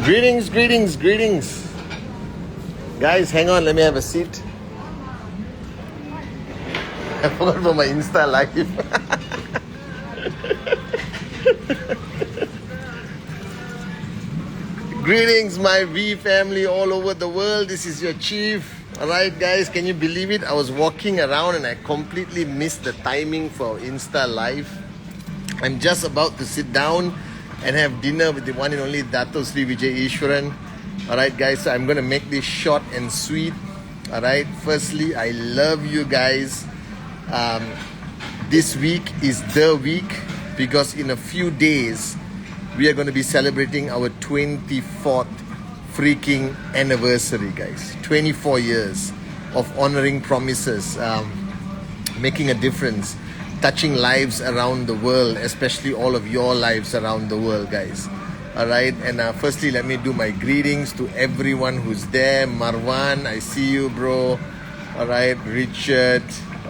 Greetings, greetings, greetings. Guys, hang on, let me have a seat. I forgot about my Insta live. Greetings, my V family all over the world. This is your chief. Alright, guys, can you believe it? I was walking around and I completely missed the timing for Insta live. I'm just about to sit down and have dinner with the one and only Dato Sri Vijay Ishwaran. Alright, guys, so I'm going to make this short and sweet. Alright, firstly, I love you guys. This week is the week because in a few days we are going to be celebrating our 24th freaking anniversary, guys. 24 years of honoring promises, making a difference, touching lives around the world, especially all of your lives around the world, guys. Alright, and firstly, let me do my greetings to everyone who's there. Marwan, I see you, bro. Alright, Richard,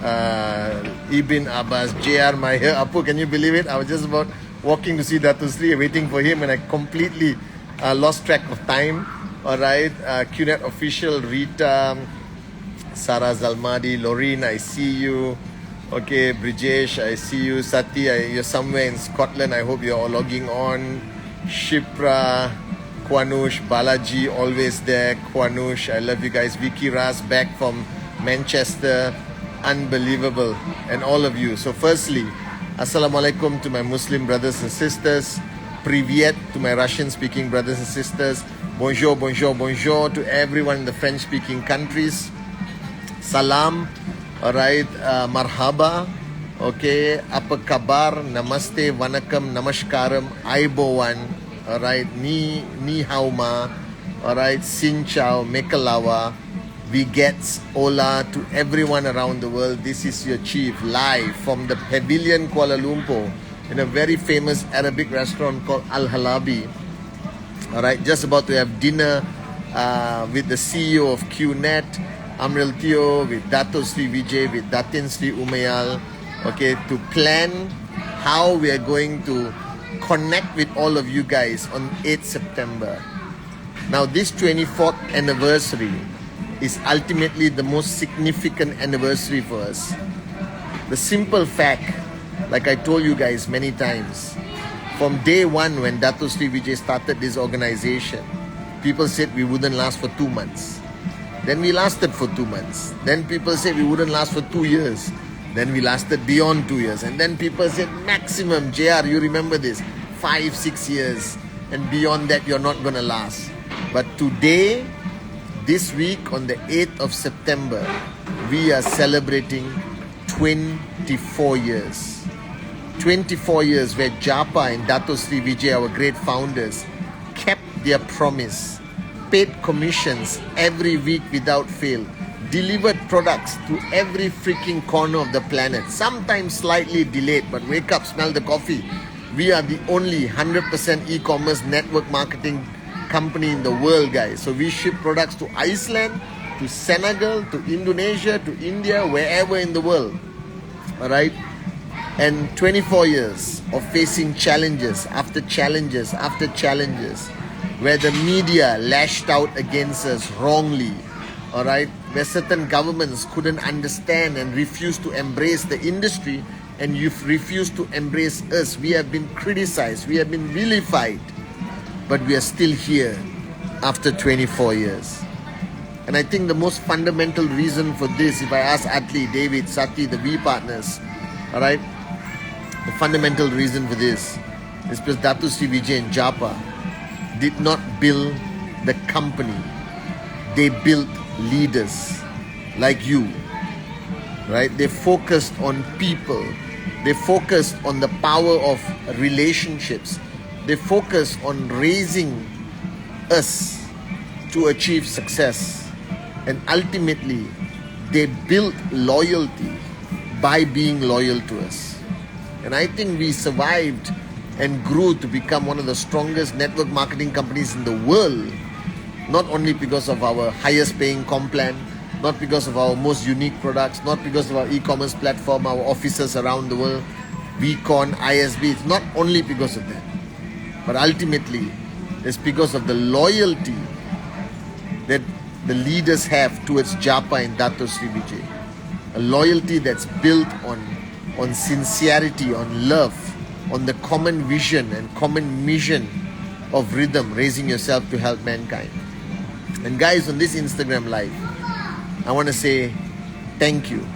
Ibn Abbas, JR Maher. Apu, can you believe it? I was just about walking to see Dato Sri, waiting for him, and I completely lost track of time. Alright, QNet official, Rita, Sarah Zalmadi, Loreen, I see you. Okay, Brijesh, I see you. Sati, you're somewhere in Scotland. I hope you're all logging on. Shipra, Kwanush, Balaji, always there. Kwanush, I love you guys. Vicky Ras, back from Manchester. Unbelievable. And all of you. So firstly, Assalamualaikum to my Muslim brothers and sisters. Privyet to my Russian-speaking brothers and sisters. Bonjour, bonjour, bonjour to everyone in the French-speaking countries. Salam. Alright, marhaba. Okay, apa kabar? Namaste, vanakkam, namaskaram, aibowan. Alright, ni hao ma. Alright, sin chao, mekalawa. Vigets, hola to everyone around the world. This is your chief live from the Pavilion Kuala Lumpur in a very famous Arabic restaurant called Al Halabi. Alright, just about to have dinner with the CEO of QNet, Amril Teo, with Dato Sri Vijay, with Datin Sri Umayal, okay, to plan how we are going to connect with all of you guys on 8th September. Now, this 24th anniversary is ultimately the most significant anniversary for us. The simple fact, like I told you guys many times, from day one when Dato Sri Vijay started this organization, people said we wouldn't last for 2 months. Then we lasted for 2 months. Then people said we wouldn't last for 2 years. Then we lasted beyond 2 years. And then people said maximum, JR, you remember this, 5-6 years. And beyond that, you're not going to last. But today, this week on the 8th of September, we are celebrating 24 years. 24 years where Japa and Dato Sri Vijay, our great founders, kept their promise. Paid commissions every week without fail, delivered products to every freaking corner of the planet, sometimes slightly delayed, but wake up, smell the coffee. We are the only 100% e-commerce network marketing company in the world, guys. So we ship products to Iceland, to Senegal, to Indonesia, to India, wherever in the world. Alright? And 24 years of facing challenges after challenges after challenges, where the media lashed out against us wrongly, alright, where certain governments couldn't understand and refused to embrace the industry, and you've refused to embrace us. We have been criticized, we have been vilified, but we are still here after 24 years. And I think the most fundamental reason for this, if I ask Atli, David, Sati, the V partners, alright, the fundamental reason for this is because Dato Sri Vijay and Japa did not build the company. They built leaders like you, right? They focused on people. They focused on the power of relationships. They focused on raising us to achieve success. And ultimately, they built loyalty by being loyal to us. And I think we survived and grew to become one of the strongest network marketing companies in the world, not only because of our highest paying comp plan, not because of our most unique products, not because of our e-commerce platform, our offices around the world, VCon, ISB. It's not only because of that, but ultimately it's because of the loyalty that the leaders have towards Japa and Dato Sri Vijay. A loyalty that's built on sincerity, on love, on the common vision and common mission of rhythm, raising yourself to help mankind. And guys, on this Instagram live, I want to say thank you.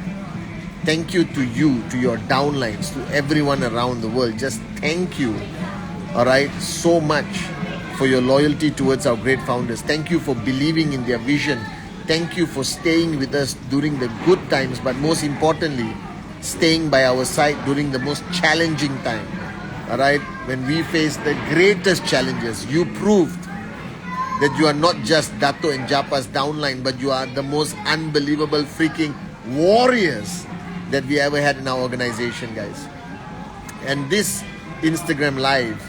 Thank you to you, to your downlines, to everyone around the world. Just thank you, all right, so much for your loyalty towards our great founders. Thank you for believing in their vision. Thank you for staying with us during the good times, but most importantly, staying by our side during the most challenging time. All right, when we faced the greatest challenges, you proved that you are not just Dato and Japa's downline, but you are the most unbelievable freaking warriors that we ever had in our organization, guys. And this Instagram live,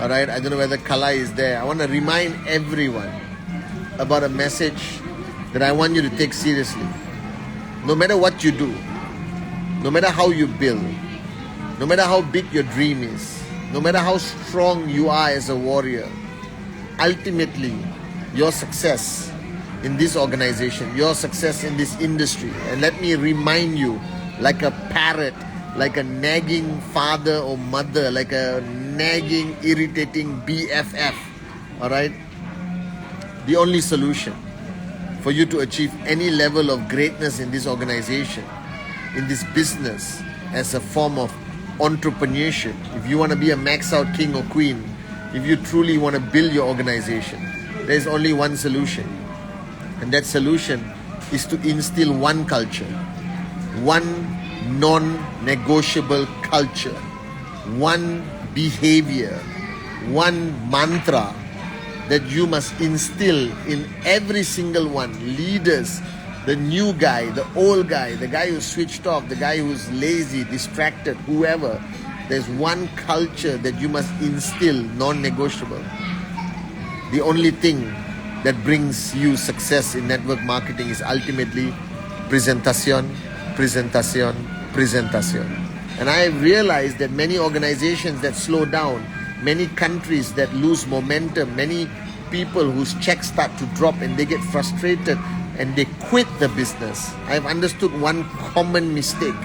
all right, I don't know whether Kala is there. I want to remind everyone about a message that I want you to take seriously. No matter what you do, no matter how you build, no matter how big your dream is, no matter how strong you are as a warrior, ultimately your success in this organization, your success in this industry, and let me remind you, like a parrot, like a nagging father or mother, like a nagging, irritating BFF, all right, the only solution for you to achieve any level of greatness in this organization, in this business, as a form of entrepreneurship, if you want to be a max out king or queen, if you truly want to build your organization, there's only one solution. And that solution is to instill one culture, one non-negotiable culture, one behavior, one mantra that you must instill in every single one. Leaders, the new guy, the old guy, the guy who's switched off, the guy who's lazy, distracted, whoever. There's one culture that you must instill, non-negotiable. The only thing that brings you success in network marketing is ultimately presentación, presentación, presentación. And I have realized that many organizations that slow down, many countries that lose momentum, many people whose checks start to drop and they get frustrated and they quit the business. I've understood one common mistake.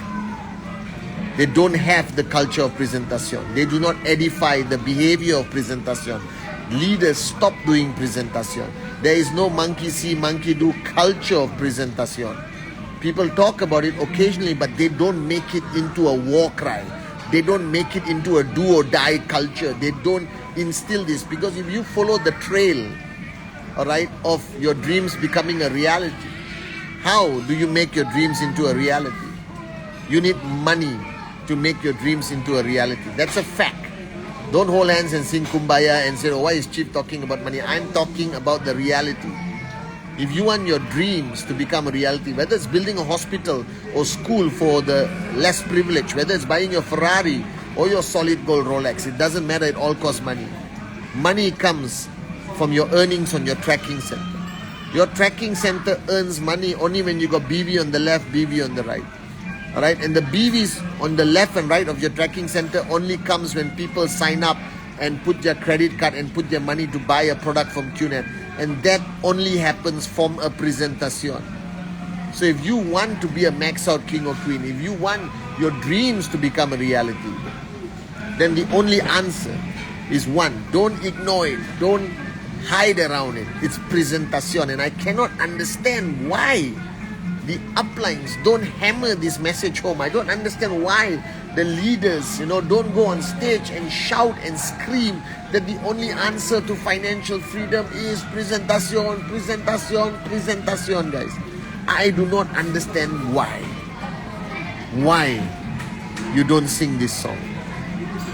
They don't have the culture of presentation. They do not edify the behavior of presentation. Leaders stop doing presentation. There is no monkey see, monkey do culture of presentation. People talk about it occasionally, but they don't make it into a war cry. They don't make it into a do or die culture. They don't instill this, because if you follow the trail, all right, of your dreams becoming a reality, how do you make your dreams into a reality? You need money to make your dreams into a reality. That's a fact. Don't hold hands and sing Kumbaya and say, oh, why is Chief talking about money? I'm talking about the reality. If you want your dreams to become a reality, whether it's building a hospital or school for the less privileged, whether it's buying your Ferrari or your solid gold Rolex, it doesn't matter, it all costs money. Money comes from your earnings on your tracking center. Your tracking center earns money only when you got BV on the left, BV on the right. Alright, and the BVs on the left and right of your tracking center only comes when people sign up and put their credit card and put their money to buy a product from QNet. And that only happens from a presentation. So if you want to be a max out king or queen, if you want your dreams to become a reality, then the only answer is one. Don't ignore it. Don't hide around it. It's presentation. And I cannot understand why the uplines don't hammer this message home. I don't understand why the leaders, don't go on stage and shout and scream that the only answer to financial freedom is presentation, presentation, presentation, guys. I do not understand why you don't sing this song.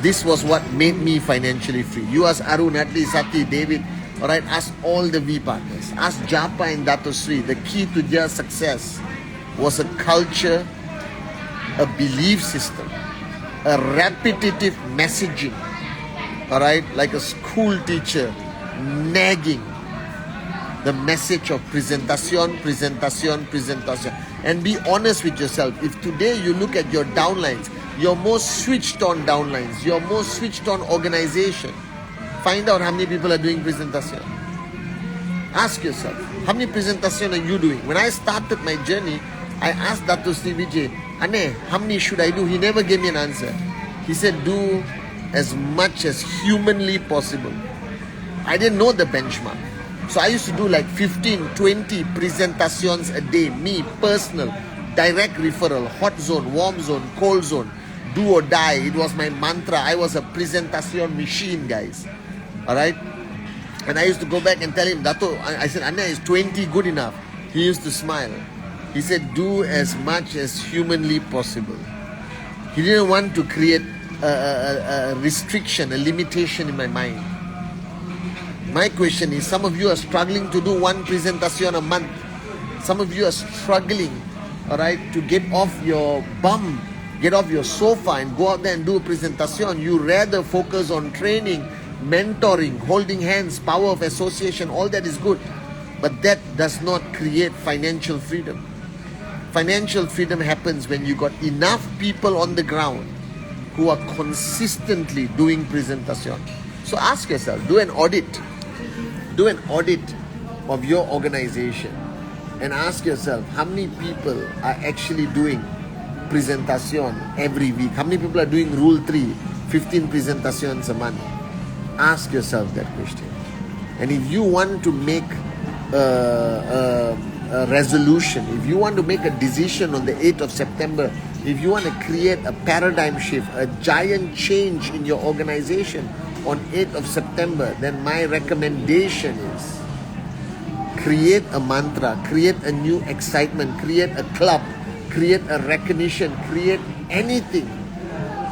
This was what made me financially free. You ask Arun, Atli, Sati, David, alright, ask all the V partners, ask Japa and Dato Sri. The key to their success was a culture, a belief system, a repetitive messaging, alright, like a school teacher nagging the message of presentación, presentación, presentación. And be honest with yourself. If today you look at your downlines, your most switched on downlines, your most switched on organization, find out how many people are doing presentación. Ask yourself, how many presentation are you doing? When I started my journey, I asked Dato Sri Vijay, Ane, how many should I do? He never gave me an answer. He said, do as much as humanly possible. I didn't know the benchmark. So I used to do like 15, 20 presentations a day. Me, personal, direct referral, hot zone, warm zone, cold zone, do or die. It was my mantra. I was a presentation machine, guys. Alright? And I used to go back and tell him, Dato, I said, Ane, is 20 good enough? He used to smile. He said, do as much as humanly possible. He didn't want to create a restriction, a limitation in my mind. My question is, some of you are struggling to do one presentation a month. Some of you are struggling, alright, to get off your bum, get off your sofa and go out there and do a presentation. You rather focus on training, mentoring, holding hands, power of association. All that is good, but that does not create financial freedom. Financial freedom happens when you got enough people on the ground who are consistently doing presentation. So ask yourself, do an audit of your organization and ask yourself, how many people are actually doing presentation every week? How many people are doing Rule 3, 15 presentations a month? Ask yourself that question. And if you want to make a resolution, if you want to make a decision on the 8th of September, if you want to create a paradigm shift, a giant change in your organization on 8th of September, then my recommendation is create a mantra, create a new excitement, create a club, create a recognition, create anything,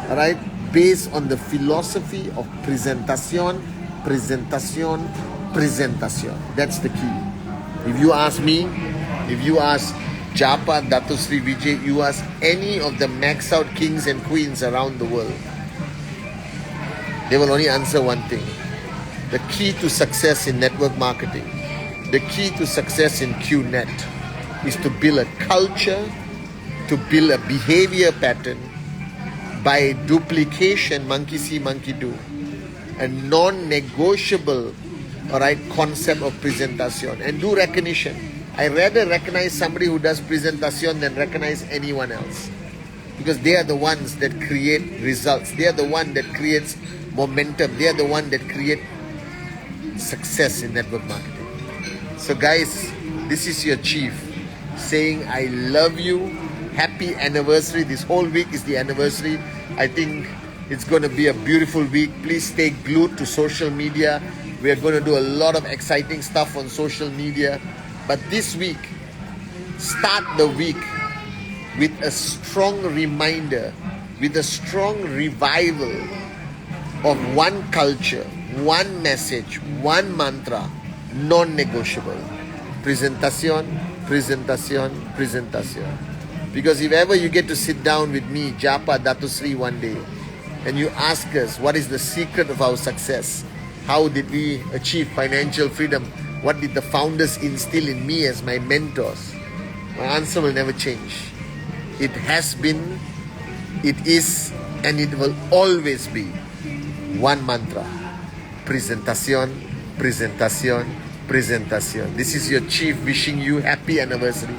alright, based on the philosophy of presentación, presentación, presentación. That's the key. If you ask me, if you ask Japa, Dato Sri Vijay, you ask any of the max out kings and queens around the world, they will only answer one thing. The key to success in network marketing, the key to success in QNet is to build a culture, to build a behavior pattern by duplication, monkey see, monkey do. A non-negotiable, alright, concept of presentation. And do recognition. I rather recognize somebody who does presentation than recognize anyone else. Because they are the ones that create results. They are the one that creates momentum. They are the one that create success in network marketing. So guys, this is your chief saying, I love you. Happy anniversary. This whole week is the anniversary. I think it's going to be a beautiful week. Please stay glued to social media. We are going to do a lot of exciting stuff on social media. But this week, start the week with a strong reminder, with a strong revival of one culture, one message, one mantra, non-negotiable. Presentación, presentación, presentación. Because if ever you get to sit down with me, Japa, Dato Sri one day, and you ask us what is the secret of our success, how did we achieve financial freedom, what did the founders instill in me as my mentors, my answer will never change. It has been, it is, and it will always be one mantra. Presentación, presentación, presentación. This is your chief wishing you happy anniversary.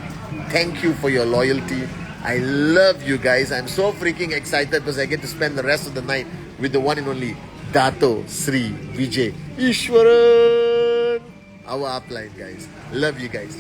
Thank you for your loyalty. I love you guys. I'm so freaking excited because I get to spend the rest of the night with the one and only Dato Sri Vijay Ishwaran. Our upline, guys. Love you guys.